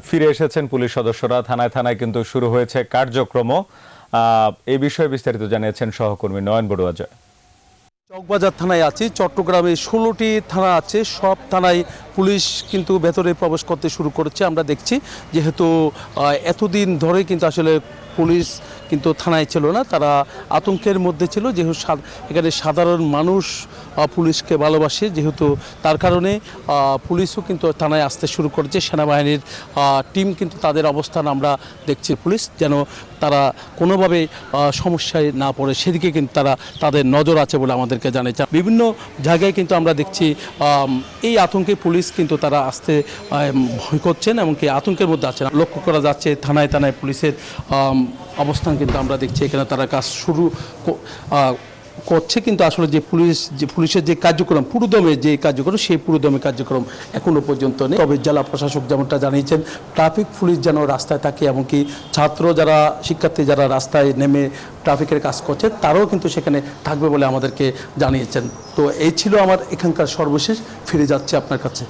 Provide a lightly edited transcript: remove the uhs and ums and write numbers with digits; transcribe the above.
ফিরে এসেছেন পুলিশ সদস্যরা। থানায় থানায় কিন্তু শুরু হয়েছে কার্যক্রম। এই বিষয়ে বিস্তারিত জানিয়েছেন সহকর্মী নয়ন বড়ুয়া। চকবাজার থানায় আছি। চট্টগ্রামে 16টি থানা আছে, সব থানায় পুলিশ কিন্তু ভেতরে প্রবেশ করতে শুরু করেছে। আমরা দেখছি যেহেতু এতদিন ধরে কিন্তু আসলে পুলিশ কিন্তু থানায় ছিল না, তারা আতঙ্কের মধ্যে ছিল। যেহেতু এখানে সাধারণ মানুষ পুলিশকে ভালোবাসে, যেহেতু তার কারণে পুলিশও কিন্তু থানায় আসতে শুরু করেছে। সেনাবাহিনীর টিম কিন্তু তাদের অবস্থান আমরা দেখছি, পুলিশ যেন তারা কোনোভাবে সমস্যায় না পড়ে সেদিকে কিন্তু তাদের নজর আছে বলে আমাদেরকে জানিয়েছে। বিভিন্ন জায়গায় কিন্তু আমরা দেখছি এই আতঙ্কে পুলিশ কিন্তু তারা আসতে ভয় করছেন, এমনকি আতঙ্কের মধ্যে আছেন। লক্ষ্য করা যাচ্ছে থানায় থানায় পুলিশের অবস্থান কিন্তু আমরা দেখছি এখানে তারা কাজ শুরু করছে। কিন্তু আসলে যে পুলিশের যে কার্যক্রম, পুরোদমে যে কার্যক্রম, সেই পুরোদমে কার্যক্রম এখনো পর্যন্ত নেই। তবে জেলা প্রশাসক যেমনটা জানিয়েছেন, ট্রাফিক পুলিশ যেন রাস্তায় থাকে, এমনকি ছাত্র যারা, শিক্ষার্থী যারা রাস্তায় নেমে ট্রাফিকের কাজ করছে তারাও কিন্তু সেখানে থাকবে বলে আমাদেরকে জানিয়েছেন। তো এই ছিল আমার এখানকার সর্বশেষ। ফিরে যাচ্ছে আপনার কাছে।